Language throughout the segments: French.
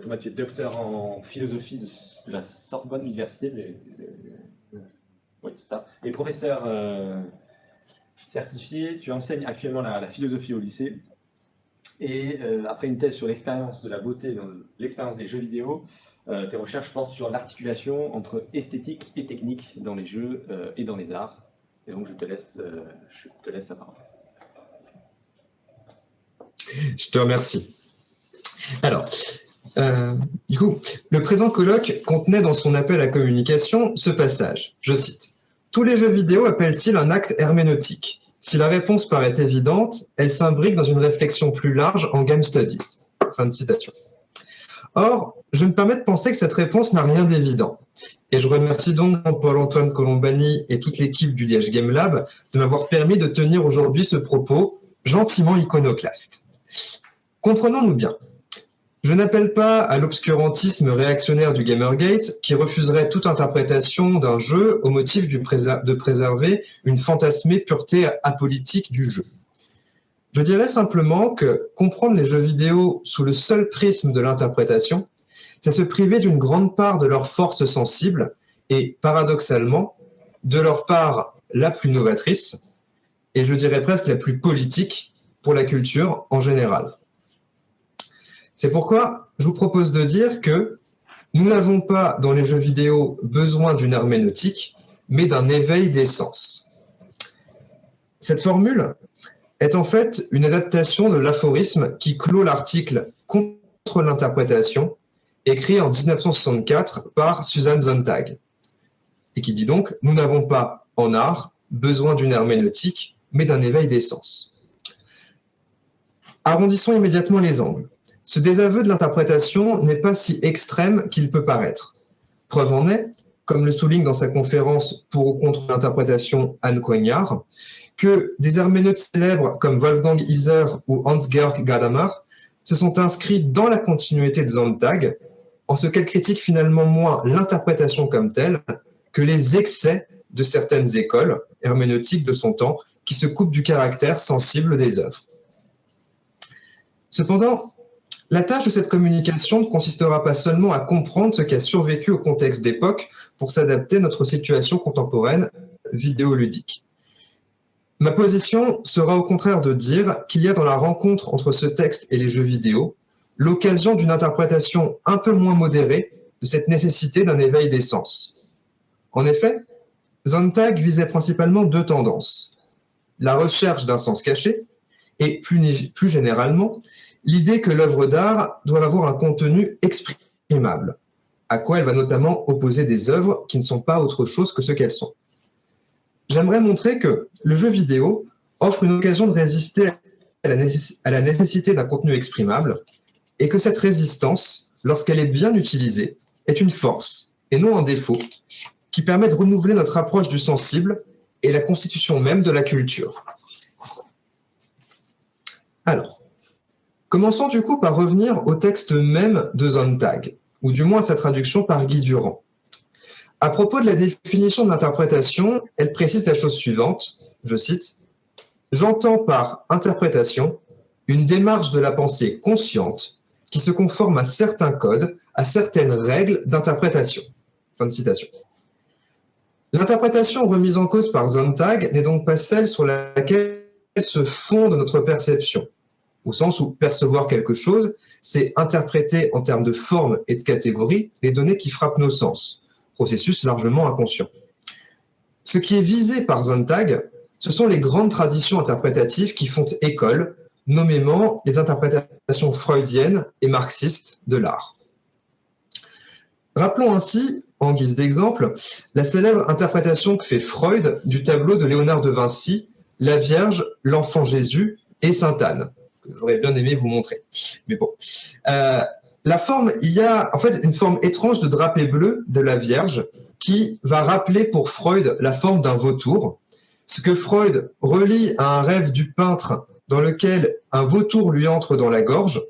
Thomas, tu es docteur en philosophie de la Sorbonne Université, oui, c'est ça, et professeur certifié. Tu enseignes actuellement la philosophie au lycée. Et après une thèse sur l'expérience de la beauté dans l'expérience des jeux vidéo, tes recherches portent sur l'articulation entre esthétique et technique dans les jeux et dans les arts. Et donc je te laisse la parole. Je te remercie. Alors, du coup, le présent colloque contenait dans son appel à communication ce passage. Je cite. « Tous les jeux vidéo appellent-ils un acte herméneutique ? Si la réponse paraît évidente, elle s'imbrique dans une réflexion plus large en game studies. » Fin de citation. Or, je me permets de penser que cette réponse n'a rien d'évident. Et je remercie donc Paul-Antoine Colombani et toute l'équipe du Liège Game Lab de m'avoir permis de tenir aujourd'hui ce propos gentiment iconoclaste. Comprenons-nous bien. Je n'appelle pas à l'obscurantisme réactionnaire du Gamergate qui refuserait toute interprétation d'un jeu au motif de préserver une fantasmée pureté apolitique du jeu. Je dirais simplement que comprendre les jeux vidéo sous le seul prisme de l'interprétation, c'est se priver d'une grande part de leur force sensible et, paradoxalement, de leur part la plus novatrice, et je dirais presque la plus politique pour la culture en général. C'est pourquoi je vous propose de dire que nous n'avons pas dans les jeux vidéo besoin d'une herméneutique, mais d'un éveil des sens. Cette formule est en fait une adaptation de l'aphorisme qui clôt l'article « Contre l'interprétation » écrit en 1964 par Susan Sontag, et qui dit donc « Nous n'avons pas, en art, besoin d'une herméneutique, mais d'un éveil des sens ». Arrondissons immédiatement les angles. Ce désaveu de l'interprétation n'est pas si extrême qu'il peut paraître. Preuve en est, comme le souligne dans sa conférence pour ou contre l'interprétation Anne Coignard, que des herméneutes célèbres comme Wolfgang Iser ou Hans-Georg Gadamer se sont inscrits dans la continuité de Sontag, en ce qu'elle critique finalement moins l'interprétation comme telle que les excès de certaines écoles herméneutiques de son temps qui se coupent du caractère sensible des œuvres. Cependant, la tâche de cette communication ne consistera pas seulement à comprendre ce qui a survécu au contexte d'époque pour s'adapter à notre situation contemporaine vidéoludique. Ma position sera au contraire de dire qu'il y a dans la rencontre entre ce texte et les jeux vidéo l'occasion d'une interprétation un peu moins modérée de cette nécessité d'un éveil des sens. En effet, Sontag visait principalement deux tendances. La recherche d'un sens caché et, plus généralement, l'idée que l'œuvre d'art doit avoir un contenu exprimable, à quoi elle va notamment opposer des œuvres qui ne sont pas autre chose que ce qu'elles sont. J'aimerais montrer que le jeu vidéo offre une occasion de résister à la nécessité d'un contenu exprimable et que cette résistance, lorsqu'elle est bien utilisée, est une force et non un défaut qui permet de renouveler notre approche du sensible et la constitution même de la culture. Alors, commençons du coup par revenir au texte même de Sontag, ou du moins à sa traduction par Guy Durand. À propos de la définition de l'interprétation, elle précise la chose suivante, je cite, « J'entends par interprétation une démarche de la pensée consciente qui se conforme à certains codes, à certaines règles d'interprétation. » Fin de citation. L'interprétation remise en cause par Sontag n'est donc pas celle sur laquelle se fonde notre perception, au sens où percevoir quelque chose, c'est interpréter en termes de forme et de catégorie les données qui frappent nos sens, processus largement inconscient. Ce qui est visé par Sontag, ce sont les grandes traditions interprétatives qui font école, nommément les interprétations freudiennes et marxistes de l'art. Rappelons ainsi, en guise d'exemple, la célèbre interprétation que fait Freud du tableau de Léonard de Vinci, La Vierge, l'Enfant Jésus et Sainte Anne, que j'aurais bien aimé vous montrer. Mais bon. La forme, il y a en fait une forme étrange de drapé bleu de la Vierge qui va rappeler pour Freud la forme d'un vautour, ce que Freud relie à un rêve du peintre dans lequel un vautour lui entre dans la gorge,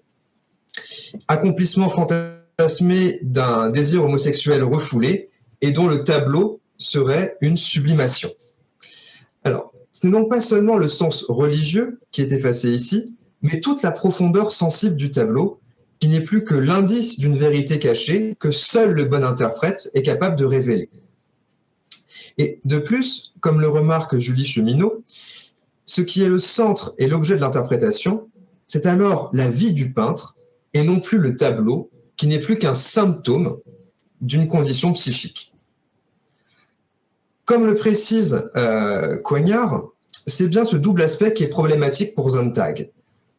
accomplissement fantasmé d'un désir homosexuel refoulé et dont le tableau serait une sublimation. Alors, ce n'est donc pas seulement le sens religieux qui est effacé ici, mais toute la profondeur sensible du tableau qui n'est plus que l'indice d'une vérité cachée que seul le bon interprète est capable de révéler. Et de plus, comme le remarque Julie Cheminot, ce qui est le centre et l'objet de l'interprétation, c'est alors la vie du peintre et non plus le tableau, qui n'est plus qu'un symptôme d'une condition psychique. Comme le précise Coignard, c'est bien ce double aspect qui est problématique pour Sontag.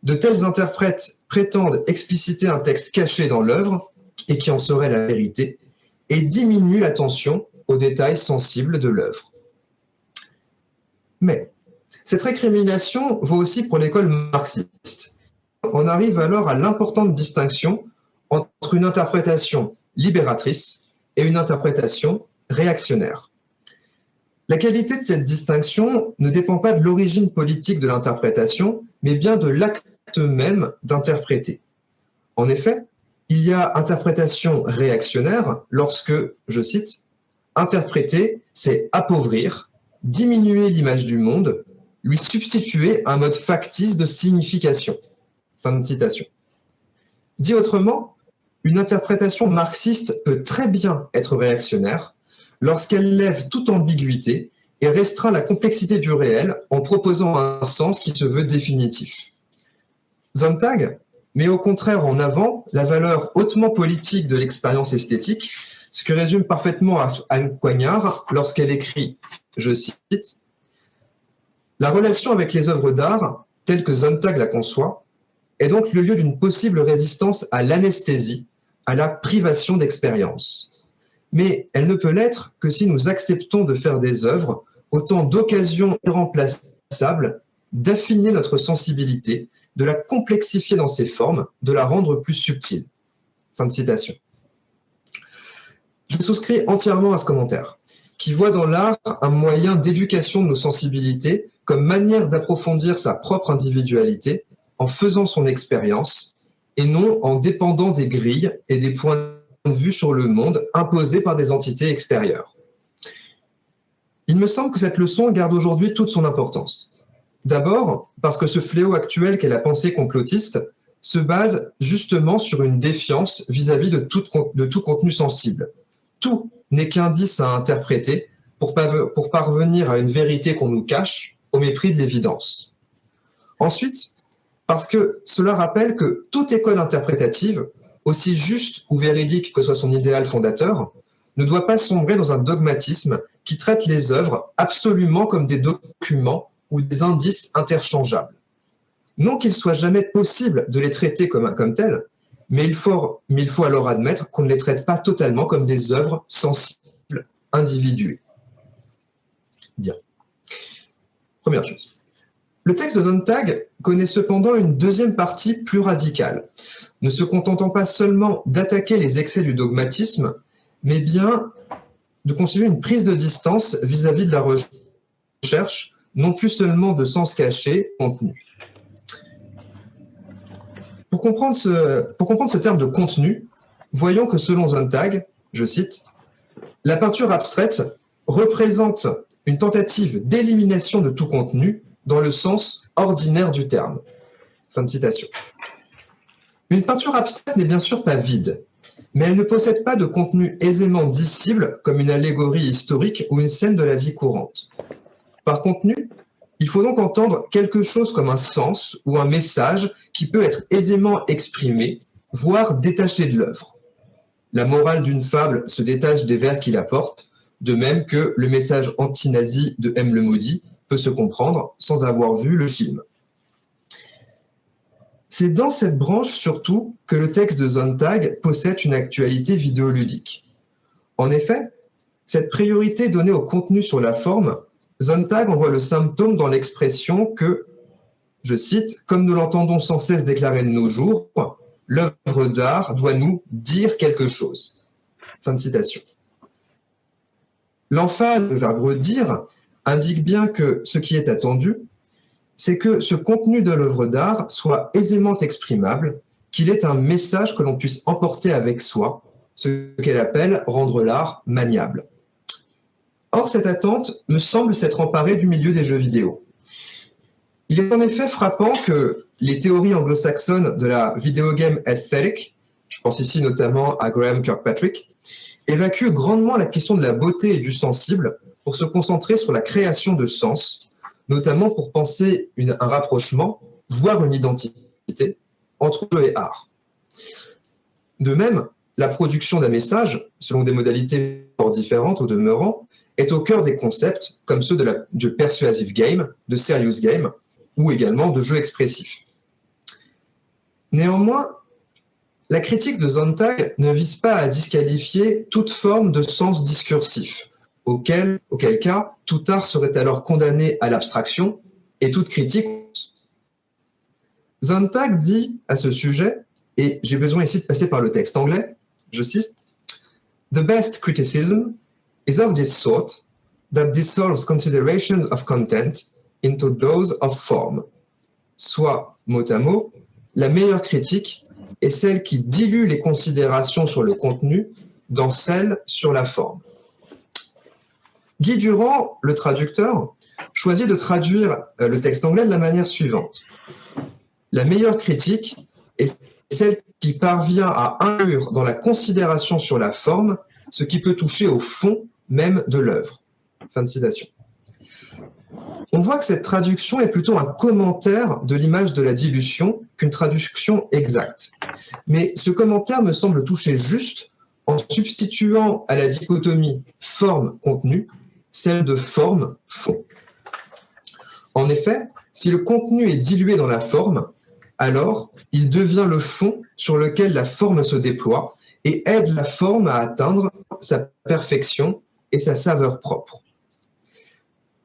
De tels interprètes prétendent expliciter un texte caché dans l'œuvre et qui en serait la vérité, et diminuent l'attention aux détails sensibles de l'œuvre. Mais cette récrimination vaut aussi pour l'école marxiste. On arrive alors à l'importante distinction entre une interprétation libératrice et une interprétation réactionnaire. La qualité de cette distinction ne dépend pas de l'origine politique de l'interprétation, mais bien de l'acte même d'interpréter. En effet, il y a interprétation réactionnaire lorsque, je cite, « interpréter, c'est appauvrir, diminuer l'image du monde, lui substituer un mode factice de signification. » Fin de citation. Dit autrement, une interprétation marxiste peut très bien être réactionnaire lorsqu'elle lève toute ambiguïté et restreint la complexité du réel en proposant un sens qui se veut définitif. Sontag met au contraire en avant la valeur hautement politique de l'expérience esthétique, ce que résume parfaitement Anne Coignard lorsqu'elle écrit, je cite, « La relation avec les œuvres d'art, telle que Sontag la conçoit, est donc le lieu d'une possible résistance à l'anesthésie, à la privation d'expérience. Mais elle ne peut l'être que si nous acceptons de faire des œuvres autant d'occasions irremplaçables d'affiner notre sensibilité, de la complexifier dans ses formes, de la rendre plus subtile. » Fin de citation. Je souscris entièrement à ce commentaire, qui voit dans l'art un moyen d'éducation de nos sensibilités comme manière d'approfondir sa propre individualité en faisant son expérience et non en dépendant des grilles et des points de vue sur le monde imposés par des entités extérieures. Il me semble que cette leçon garde aujourd'hui toute son importance. D'abord, parce que ce fléau actuel qu'est la pensée complotiste se base justement sur une défiance vis-à-vis de tout contenu sensible. Tout n'est qu'indice à interpréter pour parvenir à une vérité qu'on nous cache au mépris de l'évidence. Ensuite, parce que cela rappelle que toute école interprétative, aussi juste ou véridique que soit son idéal fondateur, ne doit pas sombrer dans un dogmatisme qui traite les œuvres absolument comme des documents ou des indices interchangeables. Non qu'il soit jamais possible de les traiter comme tels, mais il faut alors admettre qu'on ne les traite pas totalement comme des œuvres sensibles, individuées. Bien. Première chose. Le texte de Sontag connaît cependant une deuxième partie plus radicale, ne se contentant pas seulement d'attaquer les excès du dogmatisme, mais bien de constituer une prise de distance vis-à-vis de la recherche, non plus seulement de sens caché, contenu. Pour comprendre ce terme de contenu, voyons que selon Sontag, je cite, « La peinture abstraite représente une tentative d'élimination de tout contenu dans le sens ordinaire du terme. » Fin de citation. Une peinture abstraite n'est bien sûr pas vide, mais elle ne possède pas de contenu aisément dissible comme une allégorie historique ou une scène de la vie courante. Par contenu, il faut donc entendre quelque chose comme un sens ou un message qui peut être aisément exprimé, voire détaché de l'œuvre. La morale d'une fable se détache des vers qu'il apporte, de même que le message anti-nazi de M. le Maudit peut se comprendre sans avoir vu le film. C'est dans cette branche surtout que le texte de Sontag possède une actualité vidéoludique. En effet, cette priorité donnée au contenu sur la forme, Sontag en voit le symptôme dans l'expression que, je cite, « Comme nous l'entendons sans cesse déclarer de nos jours, l'œuvre d'art doit nous dire quelque chose. » Fin de citation. L'emphase, le verbe « dire » indique bien que ce qui est attendu, c'est que ce contenu de l'œuvre d'art soit aisément exprimable, qu'il ait un message que l'on puisse emporter avec soi, ce qu'elle appelle rendre l'art maniable. Or, cette attente me semble s'être emparée du milieu des jeux vidéo. Il est en effet frappant que, les théories anglo-saxonnes de la video game aesthetic, je pense ici notamment à Graham Kirkpatrick, évacuent grandement la question de la beauté et du sensible pour se concentrer sur la création de sens, notamment pour penser un rapprochement, voire une identité, entre jeu et art. De même, la production d'un message, selon des modalités fort différentes au demeurant, est au cœur des concepts comme ceux de persuasive game, de serious game, ou également de jeux expressifs. Néanmoins, la critique de Sontag ne vise pas à disqualifier toute forme de sens discursif, auquel cas tout art serait alors condamné à l'abstraction et toute critique. Sontag dit à ce sujet, et j'ai besoin ici de passer par le texte anglais, je cite, "The best criticism is of this sort that dissolves considerations of content into those of form." Soit, mot à mot, la meilleure critique est celle qui dilue les considérations sur le contenu dans celles sur la forme. Guy Durand, le traducteur, choisit de traduire le texte anglais de la manière suivante. La meilleure critique est celle qui parvient à inclure dans la considération sur la forme ce qui peut toucher au fond même de l'œuvre. Fin de citation. On voit que cette traduction est plutôt un commentaire de l'image de la dilution qu'une traduction exacte. Mais ce commentaire me semble toucher juste en substituant à la dichotomie forme-contenu celle de forme-fond. En effet, si le contenu est dilué dans la forme, alors il devient le fond sur lequel la forme se déploie et aide la forme à atteindre sa perfection et sa saveur propre.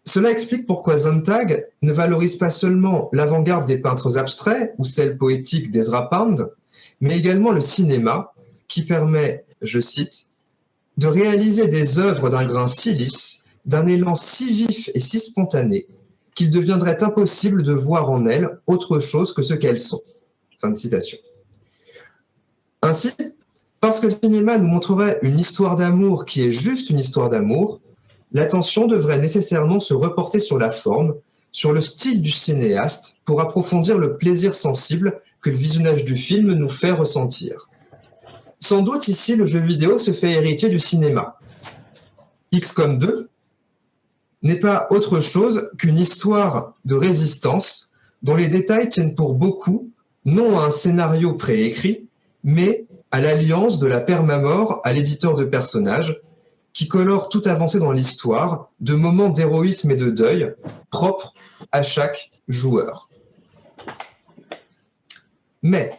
Cela explique pourquoi Sontag ne valorise pas seulement l'avant-garde des peintres abstraits ou celle poétique d'Ezra Pound, mais également le cinéma qui permet, je cite, « de réaliser des œuvres d'un grain si lisse, d'un élan si vif et si spontané, qu'il deviendrait impossible de voir en elles autre chose que ce qu'elles sont. » Fin de citation. Ainsi, parce que le cinéma nous montrerait une histoire d'amour qui est juste une histoire d'amour, l'attention devrait nécessairement se reporter sur la forme, sur le style du cinéaste, pour approfondir le plaisir sensible que le visionnage du film nous fait ressentir. Sans doute ici, le jeu vidéo se fait héritier du cinéma. XCOM 2 n'est pas autre chose qu'une histoire de résistance dont les détails tiennent pour beaucoup non à un scénario préécrit, mais à l'alliance de la permamort à l'éditeur de personnages, qui colore toute avancée dans l'histoire de moments d'héroïsme et de deuil propres à chaque joueur. Mais,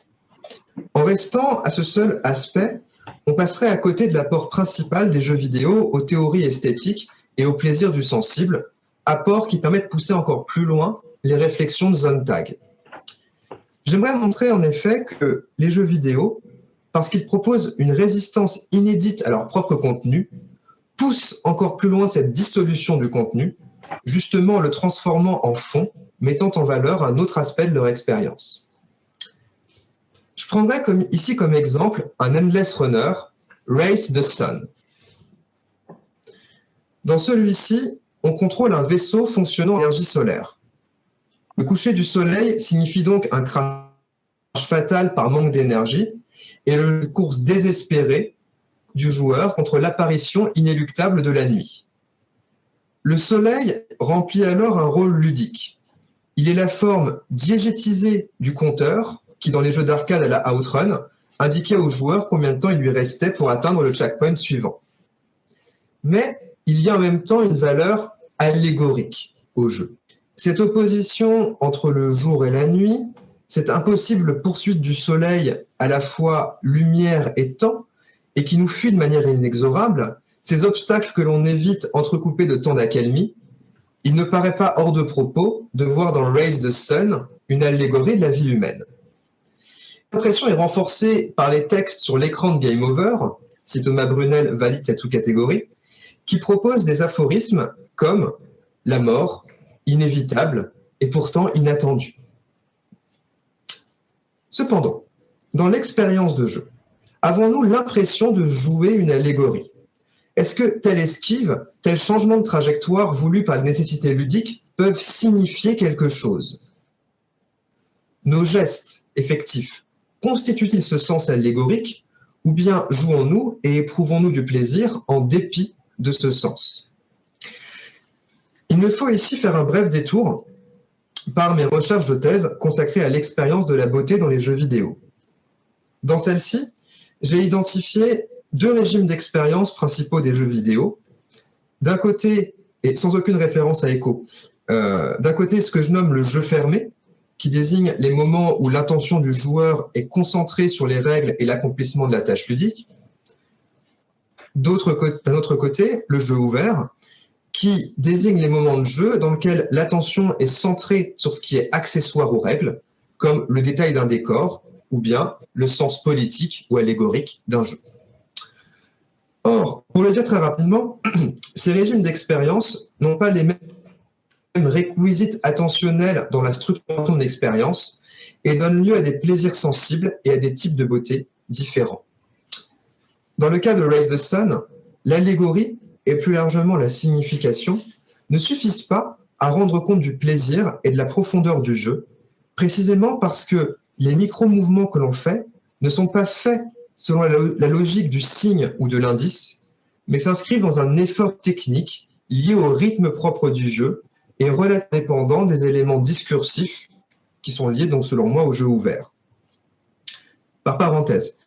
en restant à ce seul aspect, on passerait à côté de l'apport principal des jeux vidéo aux théories esthétiques et au plaisir du sensible, apport qui permet de pousser encore plus loin les réflexions de Sontag. J'aimerais montrer en effet que les jeux vidéo, parce qu'ils proposent une résistance inédite à leur propre contenu, poussent encore plus loin cette dissolution du contenu, justement le transformant en fond, mettant en valeur un autre aspect de leur expérience. Je prendrai ici comme exemple un Endless Runner, Race the Sun. Dans celui-ci, on contrôle un vaisseau fonctionnant à l'énergie solaire. Le coucher du soleil signifie donc un crash fatal par manque d'énergie et une course désespérée du joueur contre l'apparition inéluctable de la nuit. Le soleil remplit alors un rôle ludique. Il est la forme diégétisée du compteur qui, dans les jeux d'arcade à la Outrun, indiquait au joueur combien de temps il lui restait pour atteindre le checkpoint suivant. Mais il y a en même temps une valeur allégorique au jeu. Cette opposition entre le jour et la nuit, cette impossible poursuite du soleil à la fois lumière et temps, et qui nous fuit de manière inexorable, ces obstacles que l'on évite entrecoupés de temps d'accalmie, il ne paraît pas hors de propos de voir dans Race the Sun une allégorie de la vie humaine. L'impression est renforcée par les textes sur l'écran de Game Over, si Thomas Brunel valide cette sous-catégorie, qui proposent des aphorismes comme « la mort, inévitable et pourtant inattendue ». Cependant, dans l'expérience de jeu, avons-nous l'impression de jouer une allégorie? Est-ce que telle esquive, tel changement de trajectoire voulu par la nécessité ludique peuvent signifier quelque chose? nos gestes effectifs constituent-ils ce sens allégorique, ou bien jouons-nous et éprouvons-nous du plaisir en dépit de ce sens? Il me faut ici faire un bref détour par mes recherches de thèse consacrées à l'expérience de la beauté dans les jeux vidéo. Dans celle-ci, j'ai identifié deux régimes d'expérience principaux des jeux vidéo. D'un côté, et sans aucune référence à Echo, d'un côté ce que je nomme le jeu fermé, qui désigne les moments où l'attention du joueur est concentrée sur les règles et l'accomplissement de la tâche ludique. D'un autre côté, le jeu ouvert, qui désigne les moments de jeu dans lesquels l'attention est centrée sur ce qui est accessoire aux règles, comme le détail d'un décor ou bien le sens politique ou allégorique d'un jeu. Or, pour le dire très rapidement, ces régimes d'expérience n'ont pas les mêmes réquisites attentionnels dans la structuration de l'expérience et donnent lieu à des plaisirs sensibles et à des types de beauté différents. Dans le cas de Raise the Sun, l'allégorie et plus largement la signification ne suffisent pas à rendre compte du plaisir et de la profondeur du jeu, précisément parce que les micro-mouvements que l'on fait ne sont pas faits selon la logique du signe ou de l'indice, mais s'inscrivent dans un effort technique lié au rythme propre du jeu et relativement dépendant des éléments discursifs qui sont liés, donc, selon moi, au jeu ouvert. Par parenthèse,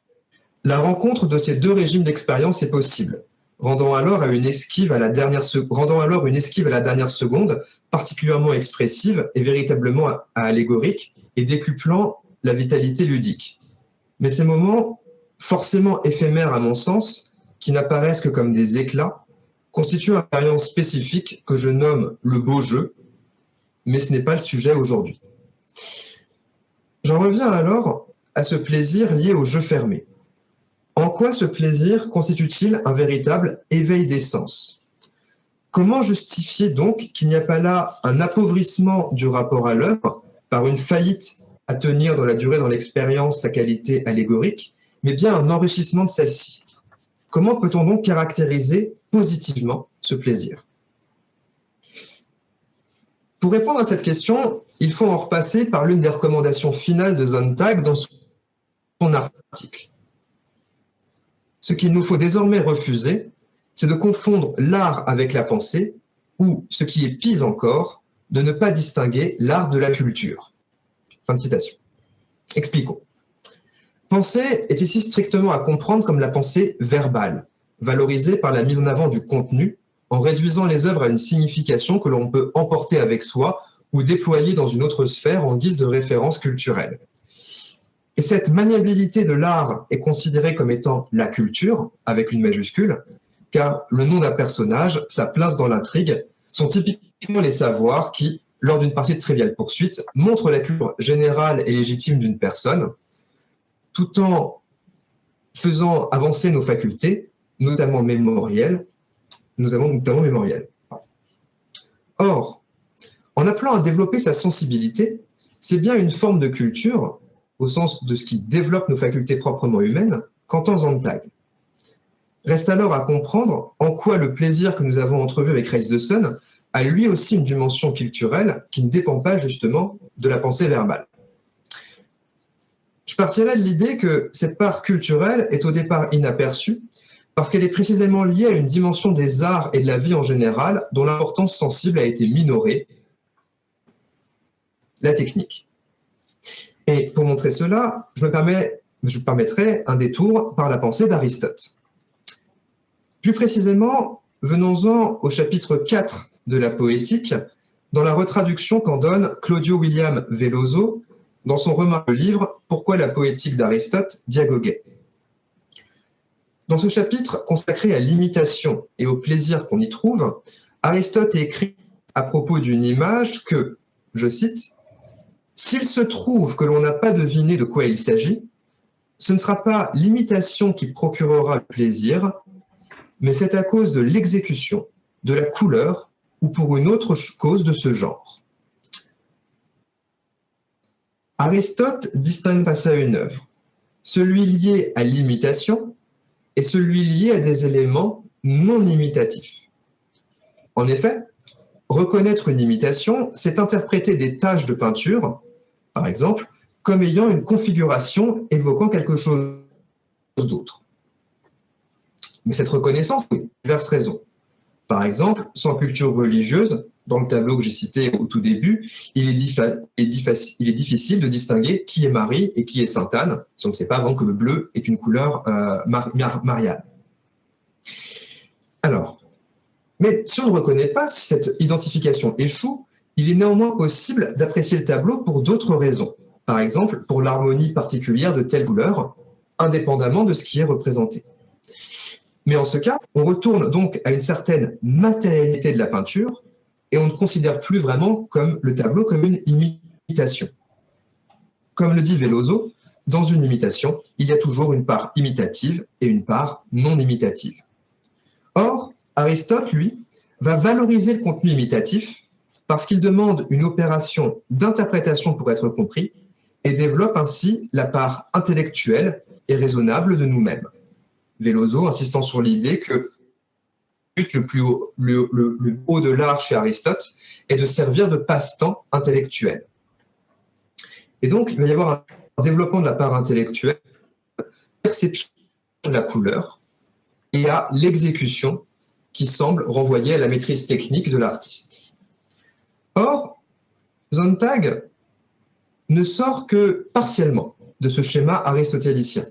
la rencontre de ces deux régimes d'expérience est possible, rendant alors une esquive à la dernière seconde particulièrement expressive et véritablement allégorique et décuplant la vitalité ludique. Mais ces moments, forcément éphémères à mon sens, qui n'apparaissent que comme des éclats, constituent une expérience spécifique que je nomme le beau jeu, mais ce n'est pas le sujet aujourd'hui. J'en reviens alors à ce plaisir lié au jeu fermé. En quoi ce plaisir constitue-t-il un véritable éveil des sens? Comment justifier donc qu'il n'y a pas là un appauvrissement du rapport à l'œuvre par une faillite à tenir dans la durée dans l'expérience sa qualité allégorique, mais bien un enrichissement de celle-ci? Comment peut-on donc caractériser positivement ce plaisir? Pour répondre à cette question, il faut en repasser par l'une des recommandations finales de Sontag dans son article. Ce qu'il nous faut désormais refuser, c'est de confondre l'art avec la pensée, ou, ce qui est pis encore, de ne pas distinguer l'art de la culture. Fin de citation. Expliquons. Pensée est ici strictement à comprendre comme la pensée verbale, valorisée par la mise en avant du contenu, en réduisant les œuvres à une signification que l'on peut emporter avec soi ou déployer dans une autre sphère en guise de référence culturelle. Et cette maniabilité de l'art est considérée comme étant la culture, avec une majuscule, car le nom d'un personnage, sa place dans l'intrigue, sont typiquement les savoirs qui, lors d'une partie de Trivial Pursuit, montrent la culture générale et légitime d'une personne, tout en faisant avancer nos facultés, notamment mémorielles. Or, en appelant à développer sa sensibilité, c'est bien une forme de culture, au sens de ce qui développe nos facultés proprement humaines, qu'entend Sontag. Reste alors à comprendre en quoi le plaisir que nous avons entrevu avec Raise the Sun a lui aussi une dimension culturelle qui ne dépend pas justement de la pensée verbale. Je partirai de l'idée que cette part culturelle est au départ inaperçue parce qu'elle est précisément liée à une dimension des arts et de la vie en général dont l'importance sensible a été minorée, la technique. Et pour montrer cela, je permettrai un détour par la pensée d'Aristote. Plus précisément, venons-en au chapitre 4 de la Poétique, dans la retraduction qu'en donne Claudio William Veloso dans son remarquable livre « Pourquoi la poétique d'Aristote dialoguait ». Dans ce chapitre consacré à l'imitation et au plaisir qu'on y trouve, Aristote écrit à propos d'une image que, je cite, « S'il se trouve que l'on n'a pas deviné de quoi il s'agit, ce ne sera pas l'imitation qui procurera le plaisir, mais c'est à cause de l'exécution, de la couleur ou pour une autre cause de ce genre. » Aristote distingue pas ça une œuvre, celui lié à l'imitation et celui lié à des éléments non imitatifs. En effet, reconnaître une imitation, c'est interpréter des tâches de peinture, par exemple, comme ayant une configuration évoquant quelque chose d'autre. Mais cette reconnaissance, pour diverses raisons. Par exemple, sans culture religieuse, dans le tableau que j'ai cité au tout début, il est difficile de distinguer qui est Marie et qui est Sainte Anne, si on ne sait pas avant que le bleu est une couleur mariale. Alors, mais si on ne reconnaît pas, si cette identification échoue, il est néanmoins possible d'apprécier le tableau pour d'autres raisons. Par exemple, pour l'harmonie particulière de telle couleur, indépendamment de ce qui est représenté. Mais en ce cas, on retourne donc à une certaine matérialité de la peinture et on ne considère plus vraiment comme le tableau comme une imitation. Comme le dit Veloso, dans une imitation, il y a toujours une part imitative et une part non imitative. Or, Aristote, lui, va valoriser le contenu imitatif parce qu'il demande une opération d'interprétation pour être compris et développe ainsi la part intellectuelle et raisonnable de nous-mêmes. Veloso insistant sur l'idée que le plus haut, le haut de l'art chez Aristote est de servir de passe-temps intellectuel. Et donc, il va y avoir un développement de la part intellectuelle, perception de la couleur et à l'exécution qui semble renvoyer à la maîtrise technique de l'artiste. Or, Sontag ne sort que partiellement de ce schéma aristotélicien.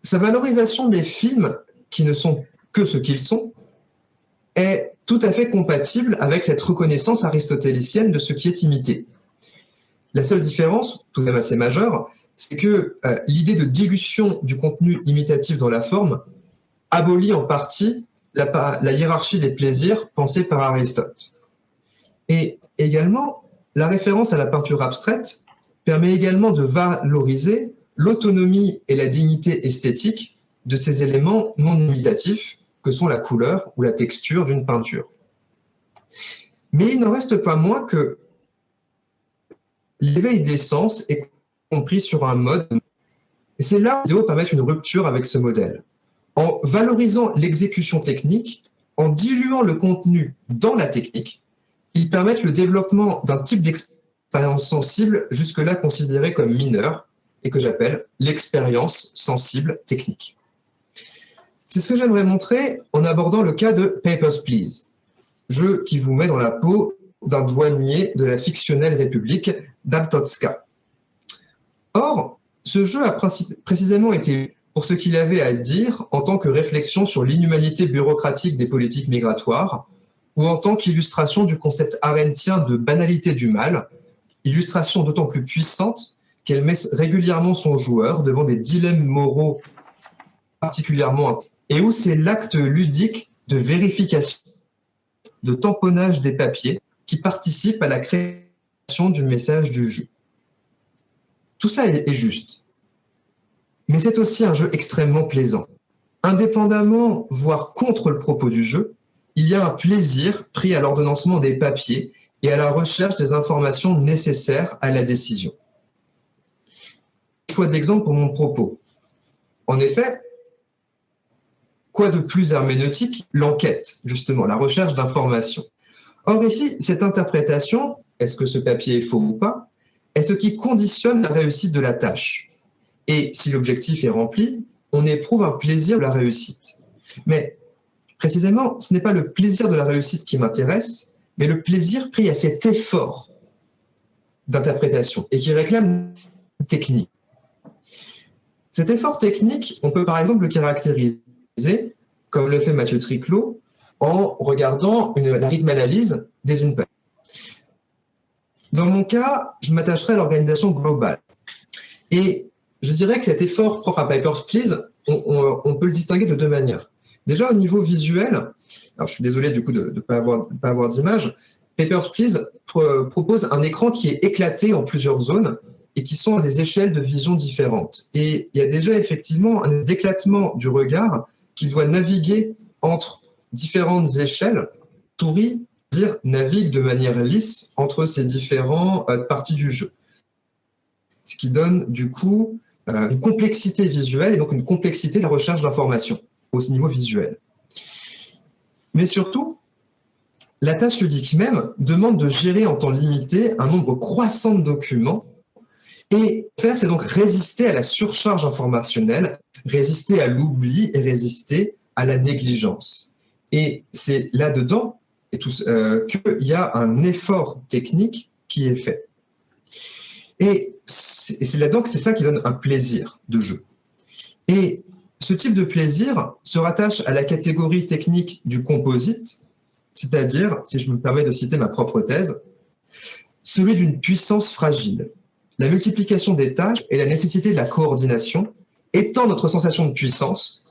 Sa valorisation des films, qui ne sont que ce qu'ils sont, est tout à fait compatible avec cette reconnaissance aristotélicienne de ce qui est imité. La seule différence, tout de même assez majeure, c'est que l'idée de dilution du contenu imitatif dans la forme abolit en partie la hiérarchie des plaisirs pensée par Aristote. Et également, la référence à la peinture abstraite permet également de valoriser l'autonomie et la dignité esthétique de ces éléments non imitatifs que sont la couleur ou la texture d'une peinture. Mais il n'en reste pas moins que l'éveil des sens est compris sur un mode, et c'est là où les vidéos permettent une rupture avec ce modèle. En valorisant l'exécution technique, en diluant le contenu dans la technique, ils permettent le développement d'un type d'expérience sensible jusque-là considéré comme mineur et que j'appelle l'expérience sensible technique. C'est ce que j'aimerais montrer en abordant le cas de Papers, Please, jeu qui vous met dans la peau d'un douanier de la fictionnelle République d'Altotska. Or, ce jeu a précisément été pour ce qu'il avait à dire en tant que réflexion sur l'inhumanité bureaucratique des politiques migratoires ou en tant qu'illustration du concept arendtien de banalité du mal, illustration d'autant plus puissante qu'elle met régulièrement son joueur devant des dilemmes moraux particulièrement et où c'est l'acte ludique de vérification, de tamponnage des papiers qui participe à la création du message du jeu. Tout cela est juste. Mais c'est aussi un jeu extrêmement plaisant. Indépendamment, voire contre le propos du jeu, il y a un plaisir pris à l'ordonnancement des papiers et à la recherche des informations nécessaires à la décision. Choix d'exemple pour mon propos. En effet, quoi de plus herméneutique? L'enquête, justement, la recherche d'informations. Or ici, cette interprétation, est-ce que ce papier est faux ou pas, est ce qui conditionne la réussite de la tâche. Et si l'objectif est rempli, on éprouve un plaisir de la réussite. Mais précisément, ce n'est pas le plaisir de la réussite qui m'intéresse, mais le plaisir pris à cet effort d'interprétation et qui réclame une technique. Cet effort technique, on peut par exemple le caractériser, comme le fait Mathieu Triclot, en regardant la rythme-analyse des inputs. Dans mon cas, je m'attacherai à l'organisation globale. Et je dirais que cet effort propre à Papers, Please, on peut le distinguer de deux manières. Déjà, au niveau visuel, alors je suis désolé du coup de ne pas avoir d'image, Papers, Please propose un écran qui est éclaté en plusieurs zones et qui sont à des échelles de vision différentes. Et il y a déjà effectivement un éclatement du regard qui doit naviguer entre différentes échelles. Souris, navigue de manière lisse entre ces différentes parties du jeu. Ce qui donne du coup une complexité visuelle et donc une complexité de la recherche d'informations au niveau visuel. Mais surtout, la tâche ludique même demande de gérer en temps limité un nombre croissant de documents Et faire, c'est donc résister à la surcharge informationnelle, résister à l'oubli et résister à la négligence. Et c'est là-dedans qu'il y a un effort technique qui est fait. Et c'est là-dedans que c'est ça qui donne un plaisir de jeu. Et ce type de plaisir se rattache à la catégorie technique du composite, c'est-à-dire, si je me permets de citer ma propre thèse, celui d'une puissance fragile. La multiplication des tâches et la nécessité de la coordination étend notre sensation de puissance,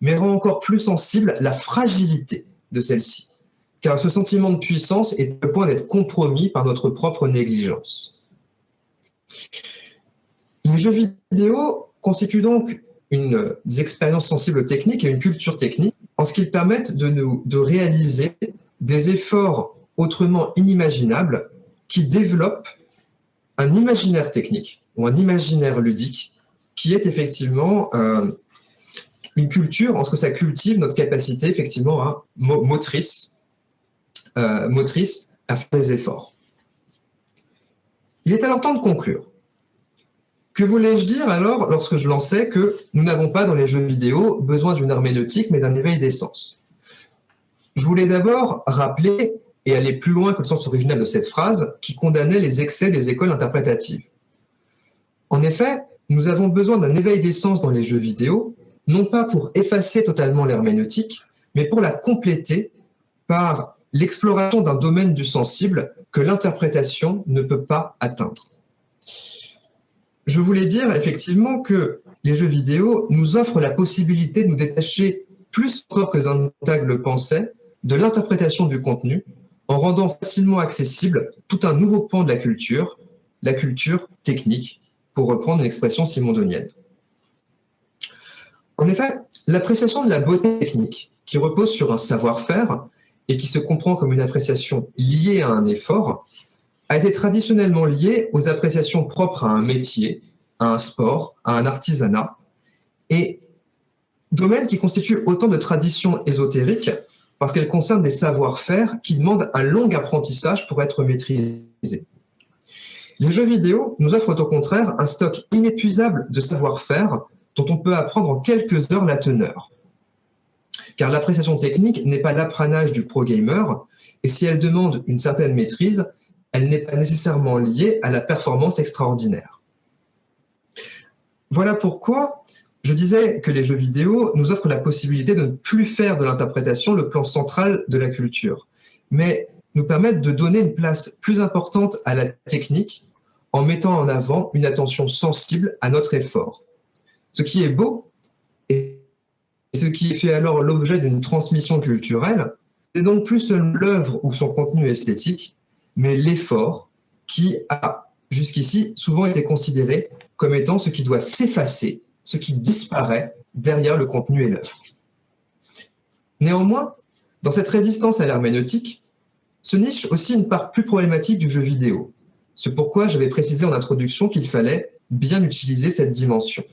mais rend encore plus sensible la fragilité de celle-ci, car ce sentiment de puissance est le point d'être compromis par notre propre négligence. Les jeux vidéo constituent donc des expériences sensibles techniques et une culture technique en ce qu'ils permettent de réaliser des efforts autrement inimaginables qui développent un imaginaire technique ou un imaginaire ludique qui est effectivement une culture en ce que ça cultive notre capacité effectivement motrice à faire des efforts. Il est alors temps de conclure. Que voulais-je dire alors lorsque je lançais que nous n'avons pas dans les jeux vidéo besoin d'une herméneutique mais d'un éveil des sens? Je voulais d'abord rappeler et aller plus loin que le sens originel de cette phrase qui condamnait les excès des écoles interprétatives. En effet, nous avons besoin d'un éveil des sens dans les jeux vidéo, non pas pour effacer totalement l'herméneutique, mais pour la compléter par l'exploration d'un domaine du sensible que l'interprétation ne peut pas atteindre. Je voulais dire effectivement que les jeux vidéo nous offrent la possibilité de nous détacher plus encore que Sontag le pensait de l'interprétation du contenu en rendant facilement accessible tout un nouveau pan de la culture technique, pour reprendre une expression simondonienne. En effet, l'appréciation de la beauté technique, qui repose sur un savoir-faire et qui se comprend comme une appréciation liée à un effort, a été traditionnellement liée aux appréciations propres à un métier, à un sport, à un artisanat, et domaines qui constituent autant de traditions ésotériques parce qu'elles concernent des savoir-faire qui demandent un long apprentissage pour être maîtrisés. Les jeux vidéo nous offrent au contraire un stock inépuisable de savoir-faire dont on peut apprendre en quelques heures la teneur. Car l'appréciation technique n'est pas l'apanage du pro-gamer, et si elle demande une certaine maîtrise, elle n'est pas nécessairement liée à la performance extraordinaire. Voilà pourquoi je disais que les jeux vidéo nous offrent la possibilité de ne plus faire de l'interprétation le plan central de la culture, mais nous permettent de donner une place plus importante à la technique en mettant en avant une attention sensible à notre effort. Ce qui est beau, et ce qui fait alors l'objet d'une transmission culturelle, c'est donc plus seulement l'œuvre ou son contenu esthétique, mais l'effort qui a jusqu'ici souvent été considéré comme étant ce qui doit s'effacer, ce qui disparaît derrière le contenu et l'œuvre. Néanmoins, dans cette résistance à l'herméneutique, se niche aussi une part plus problématique du jeu vidéo. C'est pourquoi j'avais précisé en introduction qu'il fallait bien utiliser cette dimension.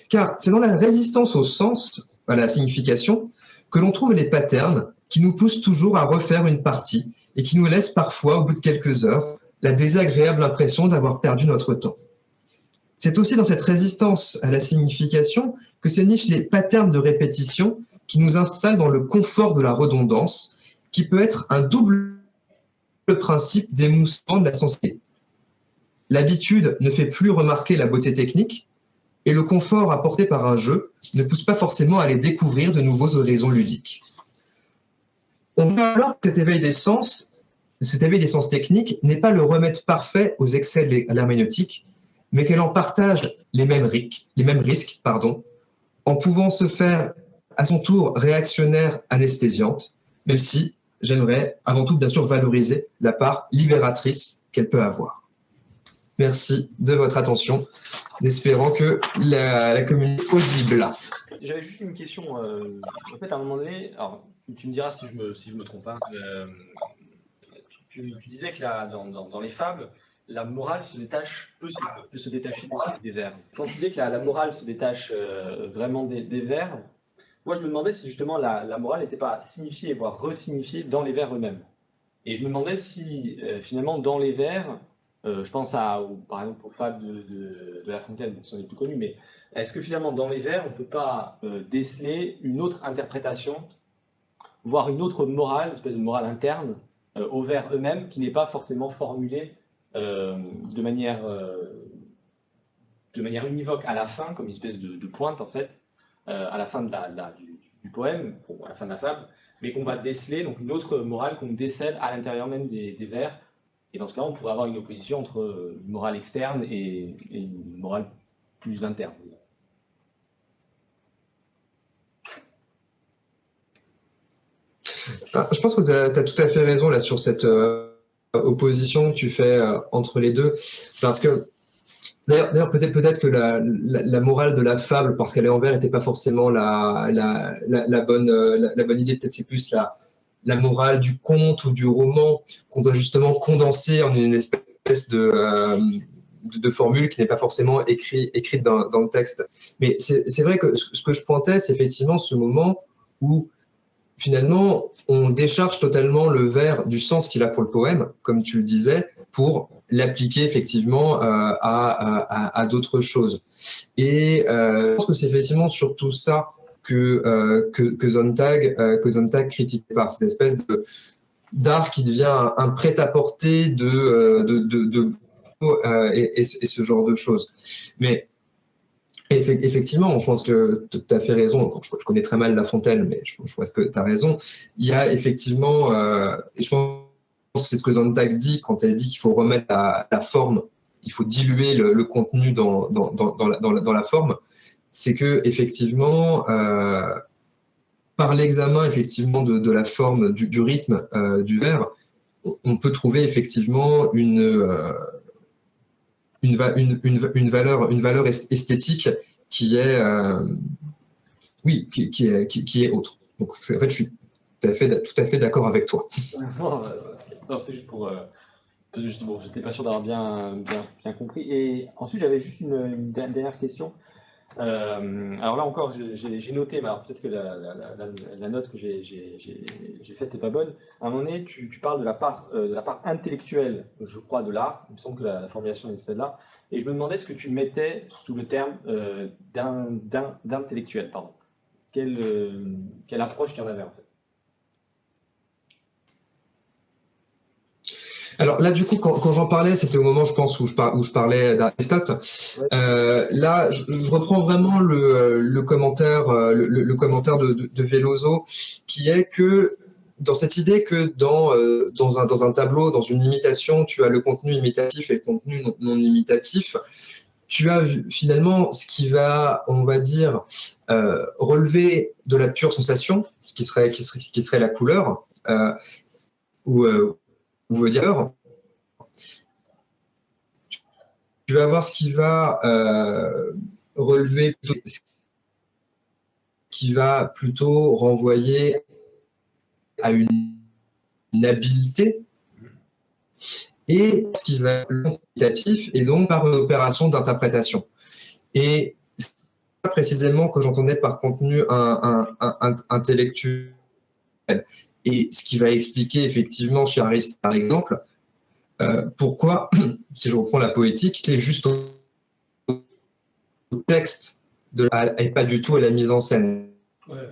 Car c'est dans la résistance au sens, à la signification, que l'on trouve les patterns qui nous poussent toujours à refaire une partie et qui nous laissent parfois, au bout de quelques heures, la désagréable impression d'avoir perdu notre temps. C'est aussi dans cette résistance à la signification que se nichent les patterns de répétition qui nous installent dans le confort de la redondance, qui peut être un double principe d'émoussement de la sensité. L'habitude ne fait plus remarquer la beauté technique, et le confort apporté par un jeu ne pousse pas forcément à aller découvrir de nouveaux horizons ludiques. On voit alors que cet éveil des sens techniques n'est pas le remède parfait aux excès de l'herméneutique, mais qu'elle en partage les mêmes risques, en pouvant se faire à son tour réactionnaire anesthésiante, même si j'aimerais avant tout bien sûr valoriser la part libératrice qu'elle peut avoir. Merci de votre attention, en espérant que la communauté audible. J'avais juste une question. En fait, à un moment donné, alors tu me diras si je me trompe, hein, tu disais que dans les fables, la morale peut se détacher des vers. Quand tu disais que la morale se détache vraiment des vers, moi je me demandais si justement la morale n'était pas signifiée, voire resignifiée dans les vers eux-mêmes. Et je me demandais si finalement dans les vers, Je pense par exemple aux fables de La Fontaine, qui sont les plus connus, mais est-ce que finalement dans les vers, on ne peut pas déceler une autre interprétation, voire une autre morale, une espèce de morale interne aux vers eux-mêmes, qui n'est pas forcément formulée euh, de manière, euh, de manière univoque à la fin, comme une espèce de pointe en fait, à la fin du poème, à la fin de la fable, mais qu'on va déceler, donc une autre morale qu'on décèle à l'intérieur même des vers. Et dans ce cas, on pourrait avoir une opposition entre une morale externe et une morale plus interne. Ah, je pense que tu as tout à fait raison là sur cette opposition que tu fais entre les deux. Parce que, d'ailleurs peut-être que la morale de la fable, parce qu'elle est en vers, n'était pas forcément la bonne idée. Peut-être c'est plus la morale du conte ou du roman qu'on doit justement condenser en une espèce de formule qui n'est pas forcément écrite dans le texte. Mais c'est vrai que ce que je pointais, c'est effectivement ce moment où finalement, on décharge totalement le vers du sens qu'il a pour le poème, comme tu le disais, pour l'appliquer effectivement à d'autres choses. Et je pense que c'est effectivement surtout ça que Sontag critique par cette espèce d'art qui devient un prêt-à-porter et ce genre de choses. Mais effectivement, je pense que tu as fait raison. Je connais très mal La Fontaine, mais je pense que tu as raison. Il y a effectivement, et je pense que c'est ce que Sontag dit quand elle dit qu'il faut remettre la forme, il faut diluer le contenu dans la forme. C'est que effectivement, par l'examen effectivement de la forme, du rythme du vers, on peut trouver effectivement une valeur esthétique qui est, oui, qui est autre. Donc, en fait, je suis tout à fait d'accord avec toi. Non, c'était juste pour. Bon, j'étais pas sûr d'avoir bien compris. Et ensuite, j'avais juste une dernière question. Alors là encore, j'ai noté, mais alors peut-être que la note que j'ai faite n'est pas bonne. À un moment donné, tu parles de la part intellectuelle, je crois, de l'art. Il me semble que la formulation est celle-là. Et je me demandais ce que tu mettais sous le terme d'intellectuel, pardon. Quelle approche tu en avais en fait? Alors là, du coup, quand j'en parlais, c'était au moment, je pense, où je parlais d'Aristote. Ouais. Là, je reprends vraiment le commentaire, le commentaire de Veloso, qui est que dans cette idée que dans un tableau, dans une imitation, tu as le contenu imitatif et le contenu non imitatif, tu as finalement ce qui va, on va dire, relever de la pure sensation, ce qui serait la couleur, ou, veut dire, tu vas avoir ce qui va relever, ce qui va plutôt renvoyer à une habileté, et ce qui va être quantitatif et donc par une opération d'interprétation. Et c'est ça précisément que j'entendais par contenu intellectuel. Et ce qui va expliquer effectivement chez Aristote, par exemple, pourquoi, si je reprends la poétique, c'est juste au texte et pas du tout à la mise en scène, Ouais.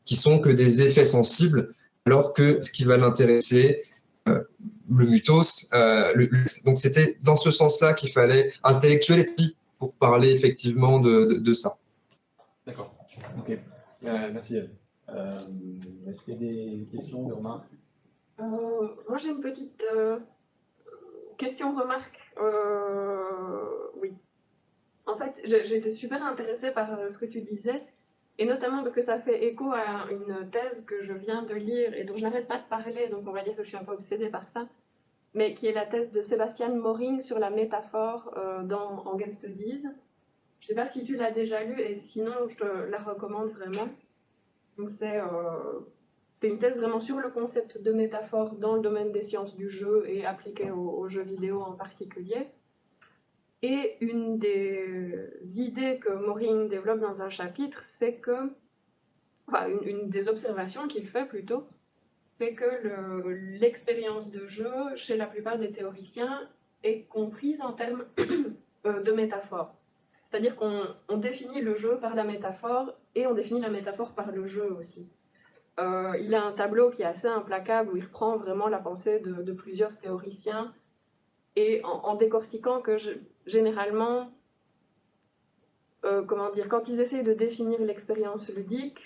qui sont que des effets sensibles, alors que ce qui va l'intéresser, euh, le mythos, donc c'était dans ce sens-là qu'il fallait intellectuel pour parler effectivement de ça. D'accord. Ok. Merci. Est-ce qu'il y a des questions, des remarques? Moi, j'ai une petite question-remarque. Oui. En fait, j'étais super intéressée par ce que tu disais, et notamment parce que ça fait écho à une thèse que je viens de lire et dont je n'arrête pas de parler, donc on va dire que je suis un peu obsédée par ça, mais qui est la thèse de Sébastien Moring sur la métaphore dans Engels Studies. Je ne sais pas si tu l'as déjà lu, et sinon je te la recommande vraiment. Donc c'est une thèse vraiment sur le concept de métaphore dans le domaine des sciences du jeu et appliqué aux jeux vidéo en particulier. Et une des idées que Moring développe dans un chapitre, c'est que, enfin, une des observations qu'il fait plutôt, c'est que l'expérience de jeu, chez la plupart des théoriciens, est comprise en termes de métaphore. C'est-à-dire qu'on définit le jeu par la métaphore et on définit la métaphore par le jeu aussi. Il a un tableau qui est assez implacable où il reprend vraiment la pensée de plusieurs théoriciens et en décortiquant que généralement, comment dire, quand ils essayent de définir l'expérience ludique,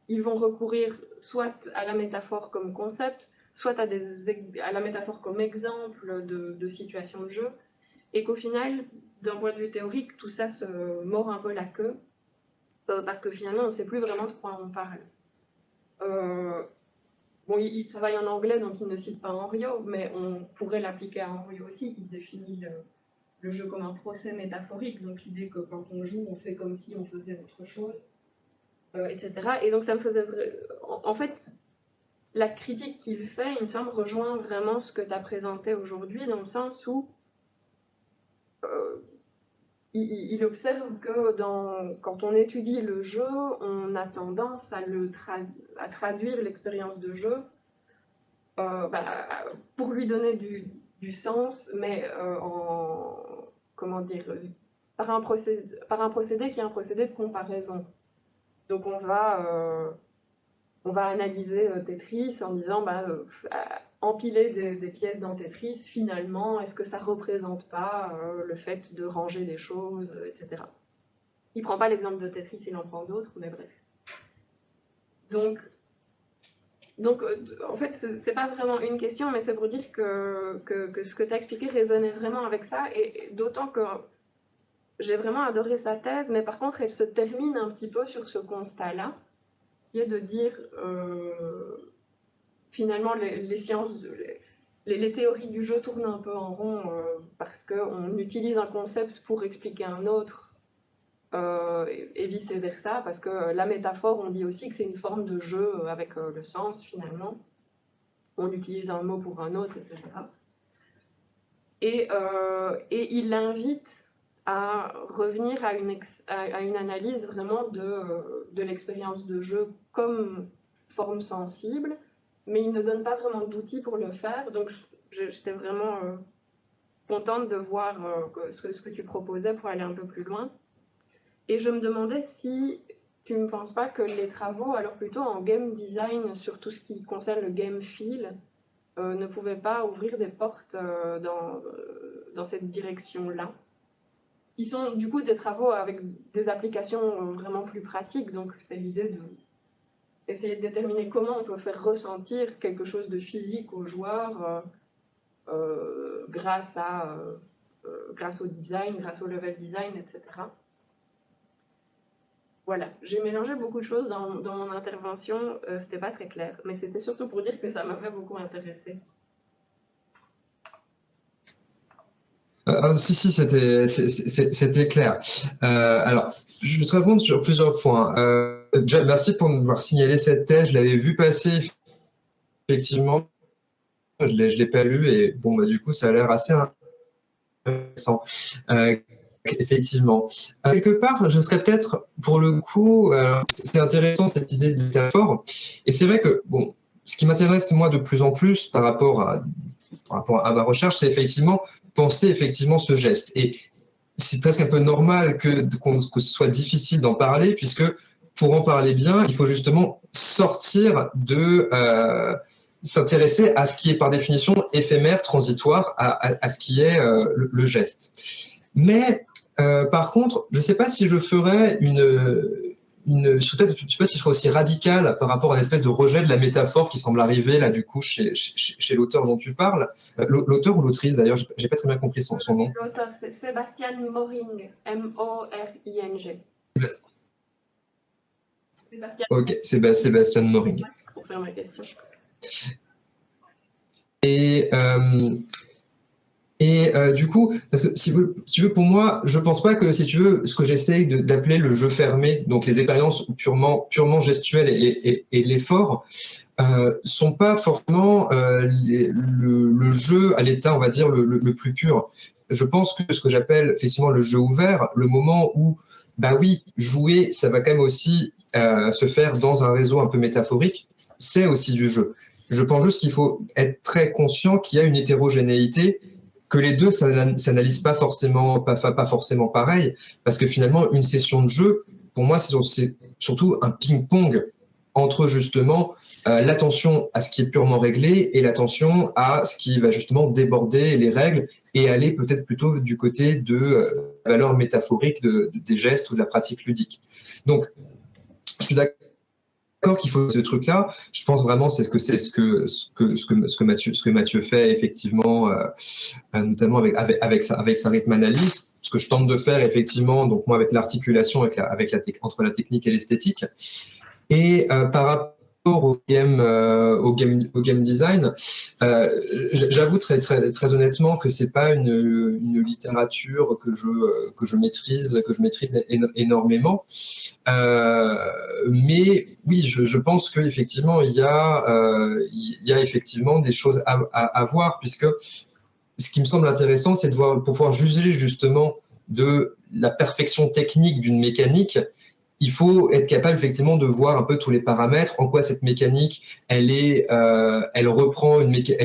ils vont recourir soit à la métaphore comme concept, soit à la métaphore comme exemple de situation de jeu, et qu'au final, d'un point de vue théorique, tout ça se mord un peu la queue, parce que finalement, on ne sait plus vraiment de quoi on parle. Bon, il travaille en anglais, donc il ne cite pas Henriot, mais on pourrait l'appliquer à Henriot aussi, qui définit le jeu comme un procès métaphorique, donc l'idée que quand on joue, on fait comme si on faisait autre chose, etc. Et donc ça me faisait... En fait, la critique qu'il fait, il me semble, rejoint vraiment ce que tu as présenté aujourd'hui, dans le sens où il observe que quand on étudie le jeu, on a tendance à traduire l'expérience de jeu pour lui donner du sens, mais comment dire, par un procédé qui est un procédé de comparaison. Donc on va analyser Tetris en disant empiler des pièces dans Tetris, finalement, est-ce que ça représente pas le fait de ranger des choses, etc. Il prend pas l'exemple de Tetris, il en prend d'autres, mais bref. Donc en fait, c'est pas vraiment une question, mais c'est pour dire que ce que tu as expliqué résonnait vraiment avec ça, et d'autant que j'ai vraiment adoré sa thèse, mais par contre, elle se termine un petit peu sur ce constat-là, qui est de dire, finalement, les sciences, les théories du jeu tournent un peu en rond parce qu'on utilise un concept pour expliquer un autre, et vice-versa, parce que la métaphore, on dit aussi que c'est une forme de jeu avec le sens, finalement. On utilise un mot pour un autre, etc. Et il l'invite à revenir à une analyse vraiment de l'expérience de jeu comme forme sensible, mais il ne donne pas vraiment d'outils pour le faire, donc j'étais vraiment contente de voir ce que tu proposais pour aller un peu plus loin. Et je me demandais si tu ne penses pas que les travaux, alors plutôt en game design, sur tout ce qui concerne le game feel, ne pouvaient pas ouvrir des portes dans cette direction-là, qui sont du coup des travaux avec des applications vraiment plus pratiques. Donc c'est l'idée d'essayer de déterminer comment on peut faire ressentir quelque chose de physique aux joueurs grâce au design, grâce au level design, etc. Voilà, j'ai mélangé beaucoup de choses dans mon intervention, c'était pas très clair, mais c'était surtout pour dire que ça m'avait beaucoup intéressé. Si, c'était clair. Alors, je vais te répondre sur plusieurs points. Déjà, merci pour m'avoir signalé cette thèse. Je l'avais vu passer, effectivement. Je l'ai pas lu et bon, du coup, ça a l'air assez intéressant. Effectivement. Quelque part, je serais peut-être, pour le coup, c'est intéressant cette idée de métaphore. Et c'est vrai que, bon, ce qui m'intéresse, moi, de plus en plus par rapport à ma recherche, c'est effectivement penser effectivement ce geste. Et c'est presque un peu normal que ce soit difficile d'en parler, puisque pour en parler bien, il faut justement sortir de s'intéresser à ce qui est par définition éphémère, transitoire, à ce qui est le geste. Mais par contre, je ne sais pas si je ferais je sais pas si je serais aussi radical par rapport à l'espèce de rejet de la métaphore qui semble arriver là du coup chez l'auteur dont tu parles. L'auteur ou l'autrice d'ailleurs, j'ai pas très bien compris son nom. L'auteur, c'est Sébastien Moring, M-O-R-I-N-G. Ok, Sébastien Moring. Pour faire ma question. Et du coup, parce que si tu veux, pour moi, je pense pas que, si tu veux, ce que j'essaye d'appeler le jeu fermé, donc les expériences purement gestuelles et l'effort, sont pas forcément le jeu à l'état, on va dire, le plus pur. Je pense que ce que j'appelle effectivement le jeu ouvert, le moment où, bah oui, jouer, ça va quand même aussi se faire dans un réseau un peu métaphorique, c'est aussi du jeu. Je pense juste qu'il faut être très conscient qu'il y a une hétérogénéité que les deux s'analysent pas forcément pareil, parce que finalement, une session de jeu, pour moi, c'est surtout un ping-pong entre justement l'attention à ce qui est purement réglé et l'attention à ce qui va justement déborder les règles et aller peut-être plutôt du côté de la valeur métaphorique des gestes ou de la pratique ludique. Donc, je suis d'accord qu'il faut ce truc-là. Je pense vraiment c'est ce que Mathieu fait effectivement, notamment avec sa rythme analyse. Ce que je tente de faire effectivement, donc moi avec l'articulation entre la technique et l'esthétique. Et par rapport au game design, j'avoue très honnêtement que c'est pas une littérature que je maîtrise énormément. Mais oui, je pense qu'effectivement il y a effectivement des choses à voir, puisque ce qui me semble intéressant, c'est de voir, pour pouvoir juger justement de la perfection technique d'une mécanique, il faut être capable effectivement de voir un peu tous les paramètres, en quoi cette mécanique, elle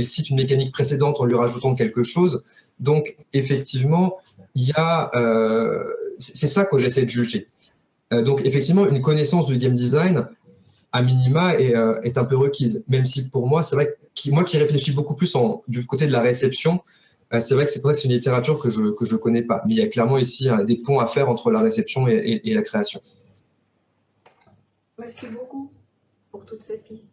cite une mécanique précédente en lui rajoutant quelque chose. Donc effectivement, c'est ça que j'essaie de juger. Donc effectivement, une connaissance du game design, à minima, est un peu requise. Même si pour moi, c'est vrai que moi qui réfléchis beaucoup plus du côté de la réception, c'est vrai que c'est une littérature que je connais pas. Mais il y a clairement ici des ponts à faire entre la réception et la création. Merci beaucoup pour toutes ces pistes.